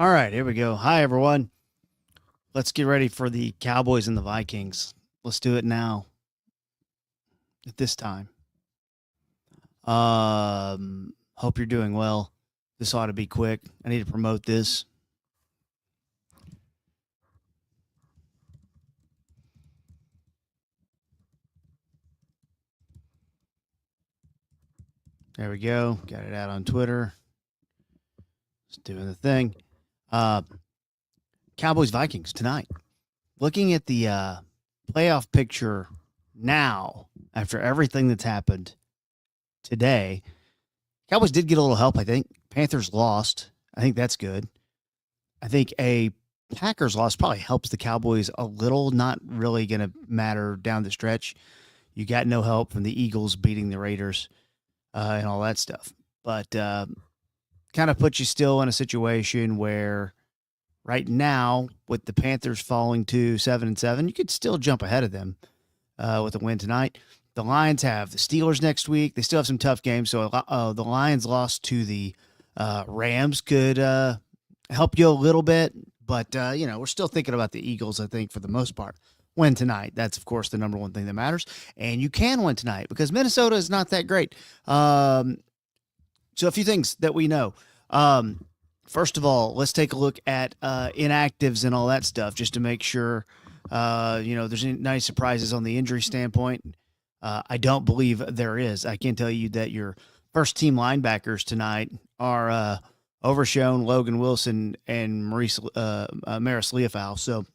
All right, here we go. Hi, everyone. Let's get ready for the Cowboys and the Vikings. Let's do it now at this time. Hope you're doing well. This ought to be quick. I need to promote this. There we go. Got it out on Twitter. It's doing the thing. Cowboys Vikings tonight. Looking at the playoff picture now, after everything that's happened today, Cowboys did get a little help, I think. Panthers lost. I think that's good. I think a Packers loss probably helps the Cowboys a little, not really going to matter down the stretch. You got no help from the Eagles beating the Raiders and all that stuff. But kind of puts you still in a situation where right now, with the Panthers falling to 7-7, you could still jump ahead of them with a win tonight. The Lions have the Steelers next week. They still have some tough games. So the Lions lost to the Rams could help you a little bit. But, we're still thinking about the Eagles, I think, for the most part. Win tonight. That's, of course, the number one thing that matters. And you can win tonight because Minnesota is not that great. So a few things that we know. First of all, let's take a look at inactives and all that stuff just to make sure, there's any nice surprises on the injury standpoint. I don't believe there is. I can tell you that your first team linebackers tonight are Overshown, Logan Wilson, and Maris Leofau. So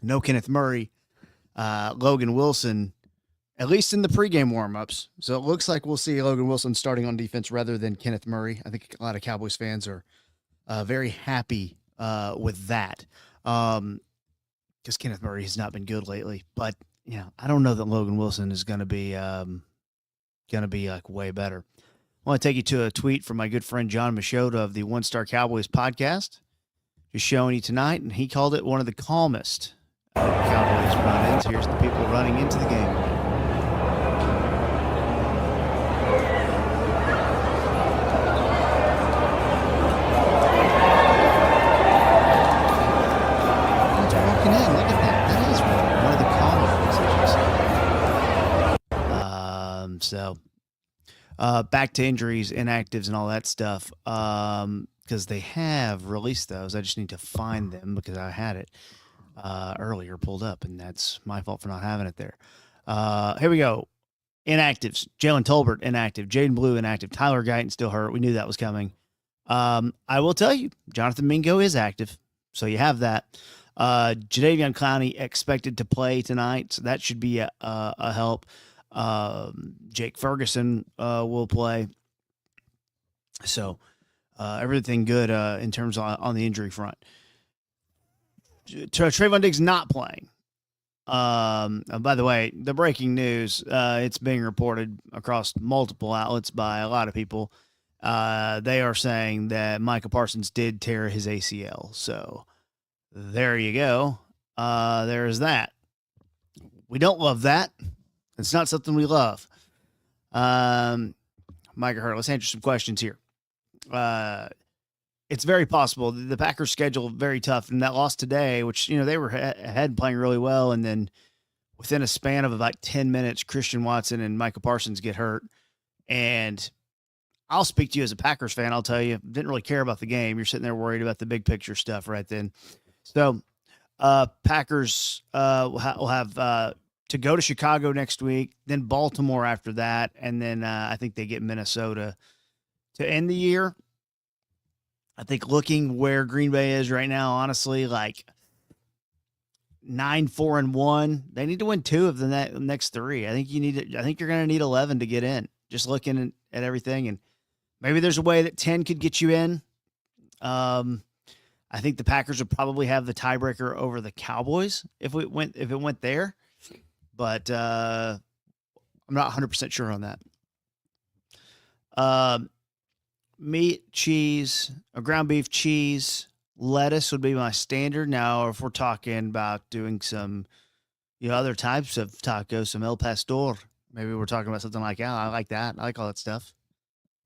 no Kenneth Murray, Logan Wilson, at least in the pregame warmups. So it looks like we'll see Logan Wilson starting on defense rather than Kenneth Murray. I think a lot of Cowboys fans are very happy with that because Kenneth Murray has not been good lately. But I don't know that Logan Wilson is going to be like way better. I want to take you to a tweet from my good friend John Machota of the One Star Cowboys podcast, just showing you tonight, and he called it one of the calmest Cowboys run-ins. Here's the people running into the game. Walking in, look at that. That is one of the calmer ones, So back to injuries, inactives, and all that stuff. Because they have released those. I just need to find them because I had it earlier pulled up, and that's my fault for not having it there. Here we go. Inactives. Jalen Tolbert, inactive. Jaden Blue, inactive. Tyler Guyton still hurt. We knew that was coming. I will tell you, Jonathan Mingo is active, so you have that. Jadeveon Clowney expected to play tonight, so that should be a help. Jake Ferguson will play. So everything good in terms on the injury front. Trayvon Diggs not playing. By the way, the breaking news, it's being reported across multiple outlets by a lot of people. They are saying that Micah Parsons did tear his ACL. So there you go. There's that. We don't love that. It's not something we love. Micah Hurt, let's answer some questions here. It's very possible. The Packers' schedule very tough, and that loss today, which they were ahead playing really well, and then within a span of about 10 minutes, Christian Watson and Micah Parsons get hurt. And I'll speak to you as a Packers fan. I'll tell you, didn't really care about the game. You're sitting there worried about the big picture stuff right then. So Packers will have to go to Chicago next week, then Baltimore after that, and then I think they get Minnesota to end the year. I think looking where Green Bay is right now, honestly, like 9-4-1, they need to win 2 of the next 3. I think you're going to need 11 to get in. Just looking at everything, and maybe there's a way that 10 could get you in. I think the Packers would probably have the tiebreaker over the Cowboys if it went there, but I'm not 100% sure on that. Meat, cheese, or ground beef, cheese, lettuce would be my standard. Now, if we're talking about doing some, other types of tacos, some El Pastor, maybe we're talking about something like that. I like that. I like all that stuff.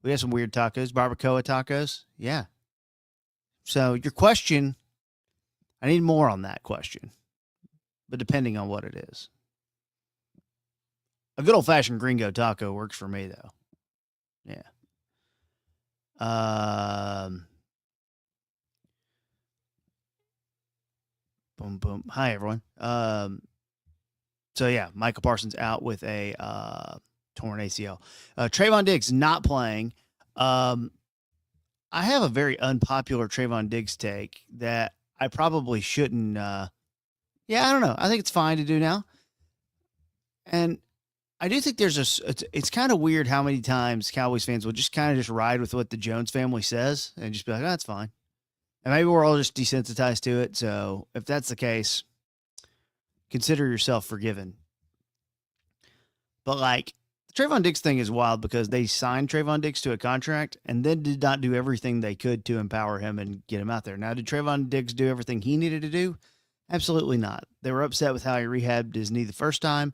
We have some weird tacos, barbacoa tacos. Yeah. So your question, I need more on that question, but depending on what it is. A good old-fashioned gringo taco works for me, though. Yeah. Boom, boom. Hi, everyone. So, yeah, Michael Parsons out with a torn ACL. Trayvon Diggs not playing. I have a very unpopular Trayvon Diggs take that I probably shouldn't. I don't know. I think it's fine to do now. And I do think it's kind of weird how many times Cowboys fans will just kind of just ride with what the Jones family says and just be like, oh, that's fine. And maybe we're all just desensitized to it. So if that's the case, consider yourself forgiven. But like the Trayvon Diggs thing is wild because they signed Trayvon Diggs to a contract and then did not do everything they could to empower him and get him out there. Now, did Trayvon Diggs do everything he needed to do? Absolutely not. They were upset with how he rehabbed his knee the first time.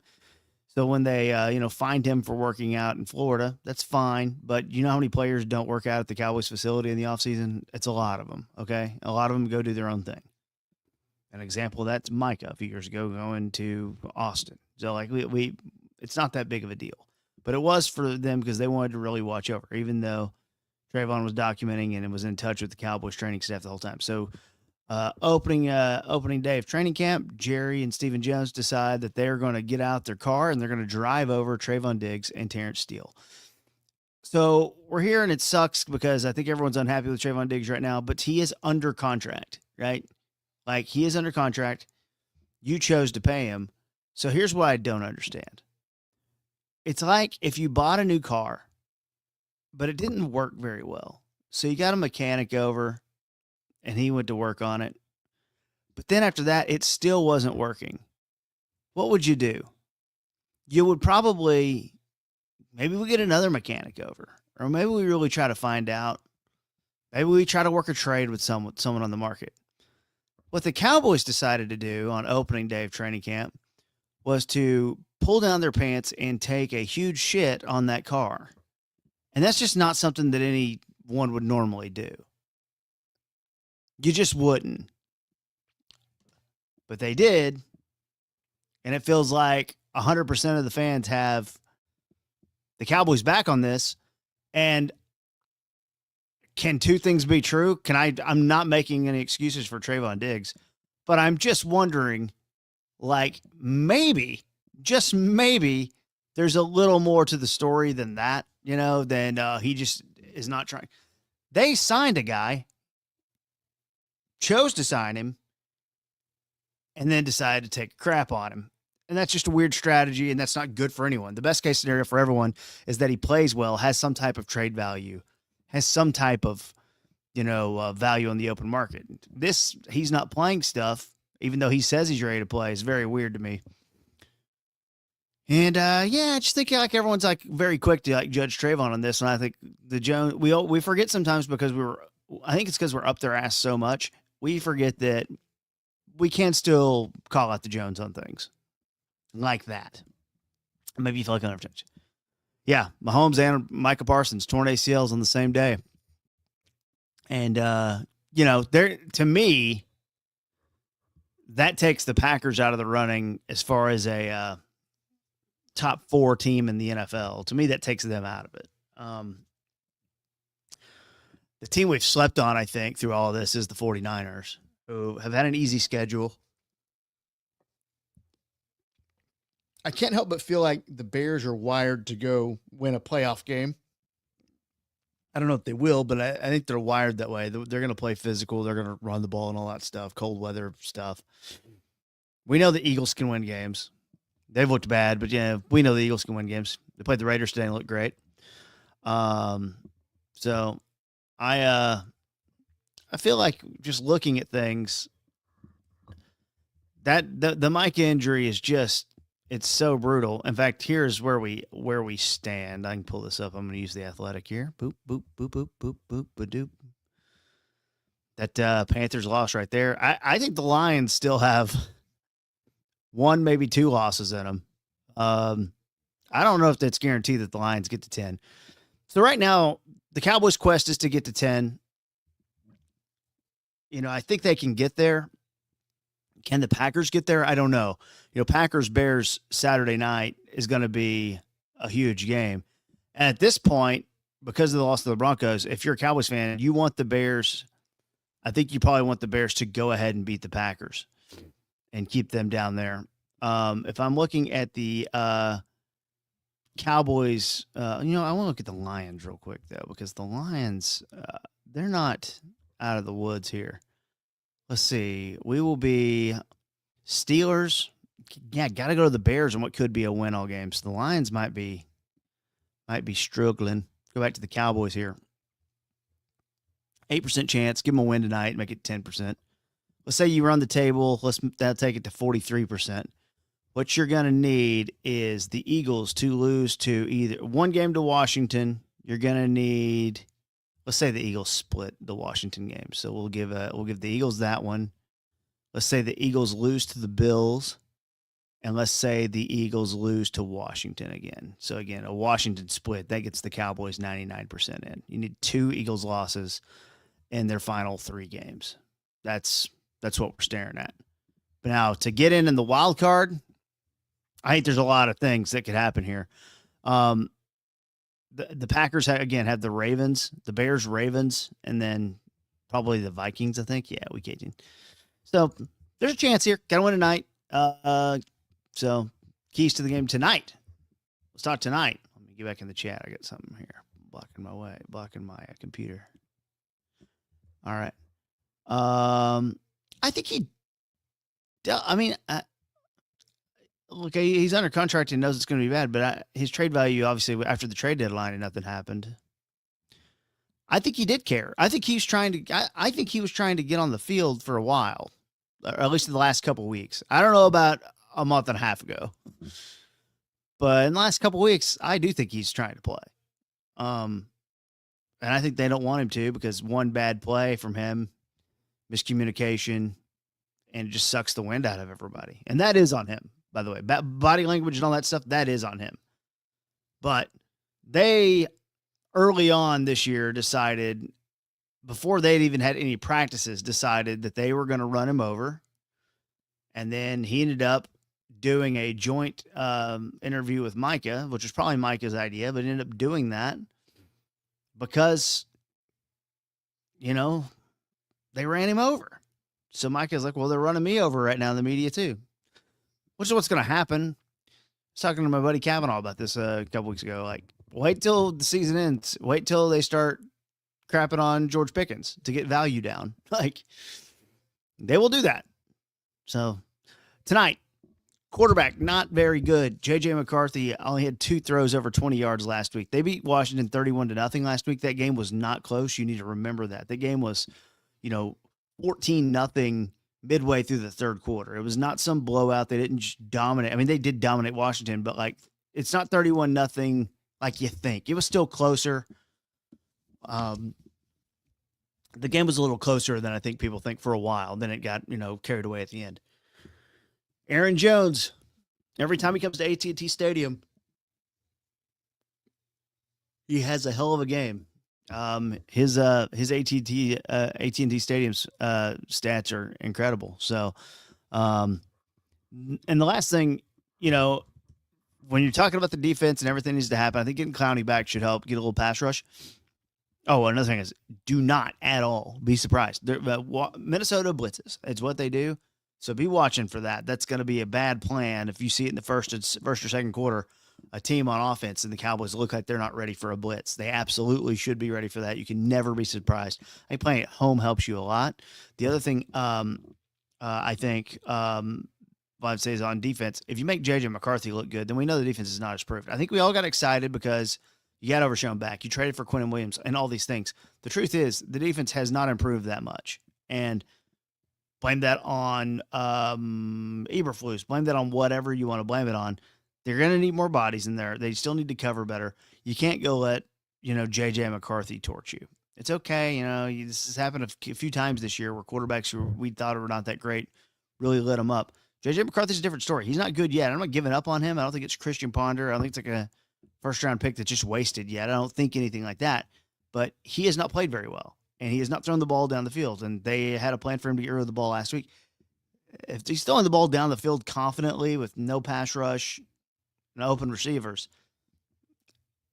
So when they, fined him for working out in Florida, that's fine. But you know how many players don't work out at the Cowboys facility in the offseason? It's a lot of them, okay? A lot of them go do their own thing. An example of that's Micah a few years ago going to Austin. So, like, we it's not that big of a deal. But it was for them because they wanted to really watch over, even though Trayvon was documenting and was in touch with the Cowboys training staff the whole time. So, opening day of training camp, Jerry and Stephen Jones decide that they're going to get out their car and they're going to drive over Trayvon Diggs and Terrence Steele. So we're here and it sucks because I think everyone's unhappy with Trayvon Diggs right now, but he is under contract, right? Like he is under contract. You chose to pay him. So here's what I don't understand. It's like if you bought a new car, but it didn't work very well. So you got a mechanic over and he went to work on it. But then after that, it still wasn't working. What would you do? You would probably, maybe we get another mechanic over, or maybe we really try to find out. Maybe we try to work a trade with someone on the market. What the Cowboys decided to do on opening day of training camp was to pull down their pants and take a huge shit on that car. And that's just not something that anyone would normally do. You just wouldn't. But they did. And it feels like 100% of the fans have the Cowboys back on this. And can two things be true? I'm not making any excuses for Trayvon Diggs, but I'm just wondering, like, maybe, just maybe, there's a little more to the story than that, than he just is not trying. They signed a guy, chose to sign him, and then decided to take a crap on him. And that's just a weird strategy, and that's not good for anyone. The best case scenario for everyone is that he plays well, has some type of trade value, has some type of, value on the open market. He's not playing stuff, even though he says he's ready to play, is very weird to me. And I just think like everyone's like very quick to like judge Trayvon on this. And I think the Jones, we forget sometimes because I think it's because we're up their ass so much. We forget that we can still call out the Jones on things like that. Maybe you feel like another change. Yeah, Mahomes and Micah Parsons torn ACLs on the same day. And, to me, that takes the Packers out of the running as far as a top 4 team in the NFL. To me, that takes them out of it. The team we've slept on, I think, through all of this is the 49ers, who have had an easy schedule. I can't help but feel like the Bears are wired to go win a playoff game. I don't know if they will, but I think they're wired that way. They're going to play physical. They're going to run the ball and all that stuff, cold weather stuff. We know the Eagles can win games. They've looked bad, but we know the Eagles can win games. They played the Raiders today and looked great. So I feel like just looking at things, that the Micah injury is just, it's so brutal. In fact, here's where we stand. I can pull this up. I'm going to use the Athletic here. Boop, boop, boop, boop, boop, boop, ba-doop. That Panthers loss right there. I think the Lions still have 1, maybe 2 losses in them. I don't know if that's guaranteed that the Lions get to 10. So right now, the Cowboys' quest is to get to 10. I think they can get there. Can the Packers get there? I don't know. Packers Bears Saturday night is going to be a huge game. And at this point, because of the loss of the Broncos, if you're a Cowboys fan, you want the Bears. I think you probably want the Bears to go ahead and beat the Packers and keep them down there. If I'm looking at the Cowboys, I want to look at the Lions real quick, though, because the Lions, they're not out of the woods here. Let's see. We will be Steelers. Yeah, got to go to the Bears and what could be a win all game. So the Lions might be struggling. Go back to the Cowboys here. 8% chance. Give them a win tonight. Make it 10%. Let's say you run the table. That'll take it to 43%. What you're going to need is the Eagles to lose to either one game to Washington. You're going to need, let's say the Eagles split the Washington game. So we'll give the Eagles that one. Let's say the Eagles lose to the Bills. And let's say the Eagles lose to Washington again. So again, a Washington split, that gets the Cowboys 99% in. You need 2 Eagles losses in their final 3 games. That's what we're staring at. But now to get in the wild card, I think there's a lot of things that could happen here. The Packers have the Ravens, the Bears, Ravens, and then probably the Vikings. I think, yeah, week 18. So there's a chance here. Got to win tonight. So keys to the game tonight. Let's talk tonight. Let me get back in the chat. I got something here blocking my computer. All right. I think look, he's under contract and knows it's going to be bad, but his trade value, obviously, after the trade deadline and nothing happened. I think he did care. I think he was trying to get on the field for a while, or at least in the last couple of weeks. I don't know about a month and a half ago, but in the last couple of weeks, I do think he's trying to play. And I think they don't want him to because one bad play from him, miscommunication, and it just sucks the wind out of everybody. And that is on him, by the way. Body language and all that stuff, that is on him. But they, early on this year, decided, before they'd even had any practices, decided that they were going to run him over. And then he ended up doing a joint interview with Micah, which was probably Micah's idea, but ended up doing that because, they ran him over. So Micah's like, well, they're running me over right now in the media too, which is what's going to happen. I was talking to my buddy Kavanaugh about this a couple weeks ago. Like, wait till the season ends. Wait till they start crapping on George Pickens to get value down. Like, they will do that. So tonight, quarterback, not very good. J.J. McCarthy only had 2 throws over 20 yards last week. They beat Washington 31-0 last week. That game was not close. You need to remember that. The game was, 14-0 midway through the third quarter. It was not some blowout. They didn't just dominate. I mean, they did dominate Washington, but it's not 31-0 like you think. It was still closer. The game was a little closer than I think people think for a while. Then it got, carried away at the end. Aaron Jones, every time he comes to AT&T Stadium, he has a hell of a game. His AT&T Stadium's stats are incredible. So, and the last thing, when you're talking about the defense and everything needs to happen, I think getting Clowney back should help get a little pass rush. Oh, another thing is, do not at all be surprised. Minnesota blitzes. It's what they do. So be watching for that. That's going to be a bad plan if you see it in the first or second quarter, a team on offense and the Cowboys look like they're not ready for a blitz. They absolutely should be ready for that. You can never be surprised. I think playing at home helps you a lot. The other thing I think I'd say is on defense, if you make J.J. McCarthy look good, then we know the defense is not as proven. I think we all got excited because you got Overshown back. You traded for Quinnen Williams and all these things. The truth is the defense has not improved that much. And blame that on Eberflus. Blame that on whatever you want to blame it on. They're going to need more bodies in there. They still need to cover better. You can't go let, J.J. McCarthy torch you. It's okay. This has happened a few times this year where quarterbacks who we thought were not that great really lit them up. J.J. McCarthy's a different story. He's not good yet. I'm not giving up on him. I don't think it's Christian Ponder. I don't think it's like a first-round pick that's just wasted yet. I don't think anything like that. But he has not played very well. and he has not thrown the ball down the field. And they had a plan for him to get rid of the ball last week. If he's throwing the ball down the field confidently with no pass rush and open receivers,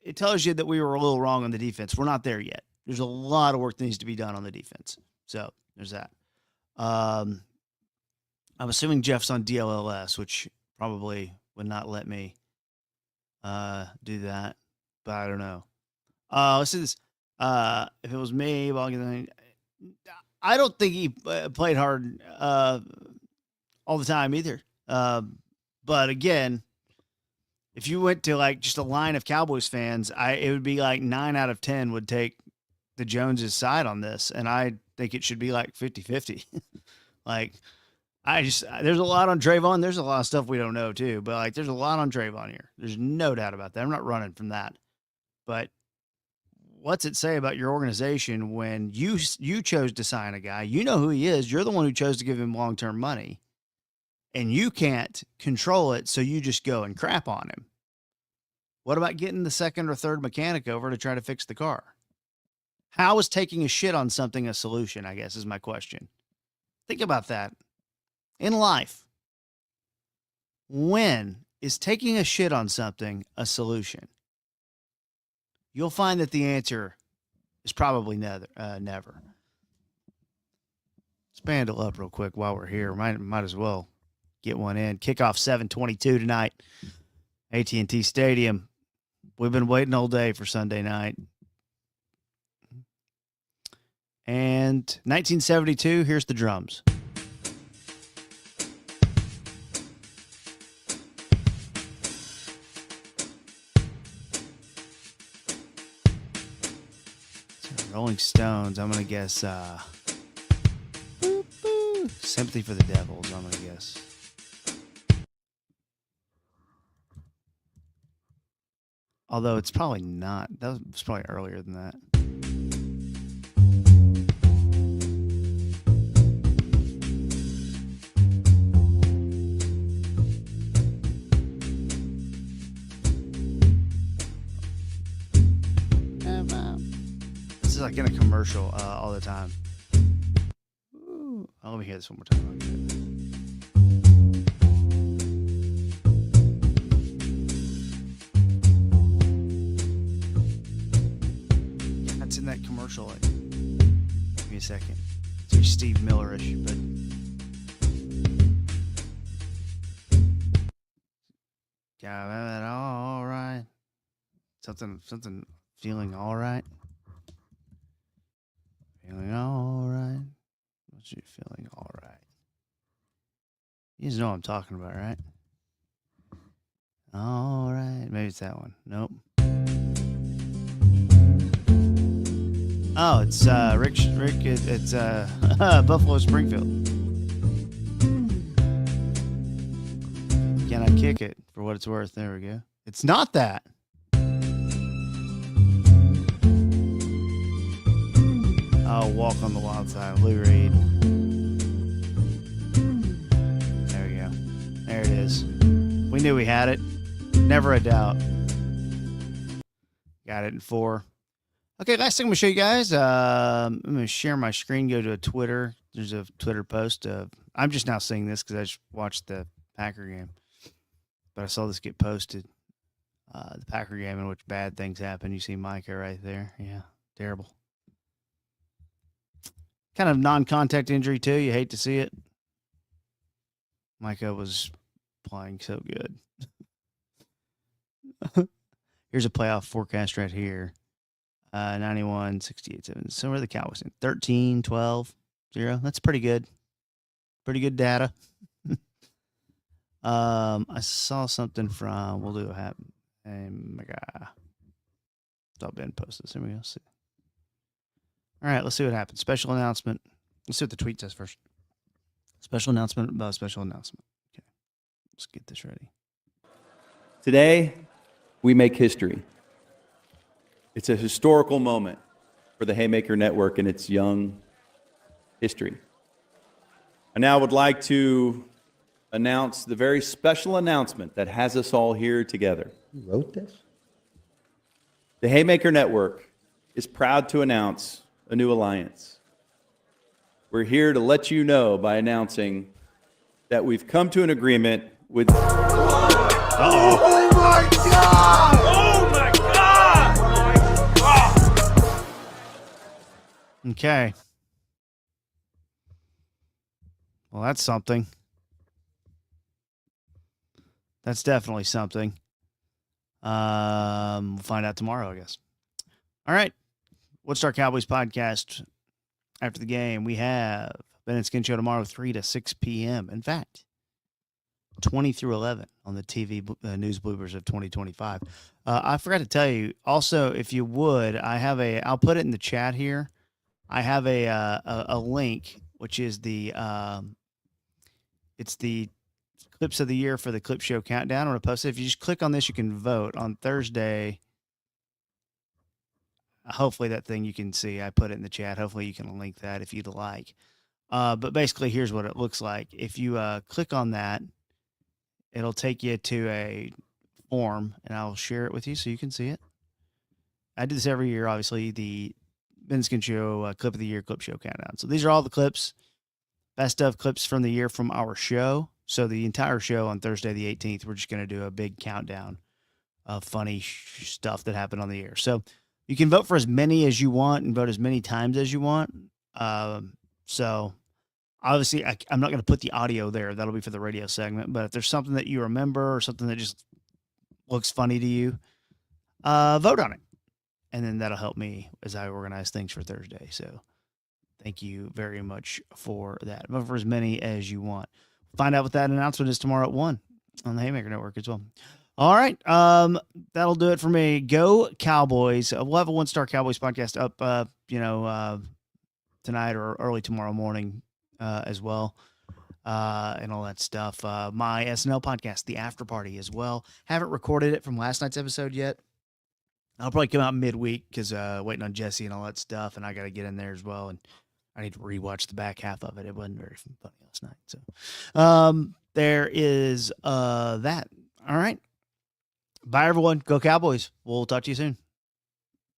it tells you that we were a little wrong on the defense. We're not there yet. There's a lot of work that needs to be done on the defense. So there's that. I'm assuming Jeff's on DLLS, which probably would not let me do that, but I don't know. Let's do this. If it was me, I don't think he played hard all the time either. But again, if you went to like just a line of Cowboys fans, it would be like 9 out of 10 would take the Joneses side on this. And I think it should be like 50-50. Like, there's a lot on Trayvon. There's a lot of stuff we don't know too, but like, there's a lot on Trayvon here. There's no doubt about that. I'm not running from that, but what's it say about your organization when you chose to sign a guy? You know who he is. You're the one who chose to give him long-term money, and you can't control it. So you just go and crap on him. What about getting the second or third mechanic over to try to fix the car? How is taking a shit on something a solution, I guess, is my question. Think about that. In life, when is taking a shit on something a solution? You'll find that the answer is probably never. Let's bandle up real quick while we're here. Might as well get one in. Kickoff 7:22 tonight, AT&T Stadium. We've been waiting all day for Sunday night. And 1972, here's the drums. Rolling Stones, I'm going to guess Sympathy for the Devils, I'm going to guess. Although it's probably not. That was probably earlier than that. Like in a commercial all the time. Ooh. Oh, let me hear this one more time. That's in that commercial. Like, give me a second. It's very Steve Millerish, but got it all right. Something feeling all right. Feeling all right. What's you feeling all right? You just know what I'm talking about, right? All right. Maybe it's that one. Nope. Oh, it's Rick. It's Buffalo Springfield. Can I kick it for what it's worth? There we go. It's not that. Oh, Walk on the Wild Side, Lou Reed. There we go. There it is. We knew we had it. Never a doubt. Got it in 4. Okay, last thing I'm going to show you guys. I'm going to share my screen, go to a Twitter. There's a Twitter post. I'm just now seeing this because I just watched the Packer game. But I saw this get posted. The Packer game in which bad things happen. You see Micah right there. Yeah, terrible. Kind of non-contact injury, too. You hate to see it. Micah was playing so good. Here's a playoff forecast right here. 91, 68, 7. So where are the Cowboys in? 13, 12, 0. That's pretty good. Pretty good data. I saw something from, we'll do a happen. Hey, my guy. Thought Ben posted this. Here we go. See. All right, let's see what happens. Special announcement. Let's see what the tweet says first. Special announcement about a special announcement. Okay, let's get this ready. Today, we make history. It's a historical moment for the Haymaker Network in its young history. I now would like to announce the very special announcement that has us all here together. You wrote this? The Haymaker Network is proud to announce a new alliance. We're here to let you know by announcing that we've come to an agreement with... Uh-oh. Oh my God! Oh my God! Okay. Well, that's something. That's definitely something. We'll find out tomorrow, I guess. All right. What's our Cowboys podcast? After the game, we have Ben and Skin Show tomorrow, 3 to 6 p.m. In fact, 20 through 11 on the TV news bloopers of 2025. I forgot to tell you, also, if you would, I'll put it in the chat here. I have a link, which is it's the clips of the year for the Clip Show Countdown. I'm going to post it. If you just click on this, you can vote on Thursday. Hopefully that thing you can see. I put it in the chat. Hopefully you can link that if you'd like. But basically, here's what it looks like. If you click on that, it'll take you to a form, and I'll share it with you so you can see it. I do this every year, obviously, the Ben Skin Show Clip of the Year, Clip Show Countdown. So these are all the clips, best of clips from the year from our show. So the entire show on Thursday the 18th, we're just going to do a big countdown of funny stuff that happened on the air. So you can vote for as many as you want and vote as many times as you want. So obviously, I'm not going to put the audio there. That'll be for the radio segment. But if there's something that you remember or something that just looks funny to you, vote on it. And then that'll help me as I organize things for Thursday. So thank you very much for that. Vote for as many as you want. Find out what that announcement is tomorrow at 1 on the Haymaker Network as well. All right. That'll do it for me. Go Cowboys. We'll have a one-star Cowboys podcast up, tonight or early tomorrow morning as well, and all that stuff. My SNL podcast, The After Party, as well. Haven't recorded it from last night's episode yet. I'll probably come out midweek because waiting on Jesse and all that stuff, and I got to get in there as well. And I need to rewatch the back half of it. It wasn't very funny last night. So there is that. All right. Bye, everyone. Go Cowboys. We'll talk to you soon.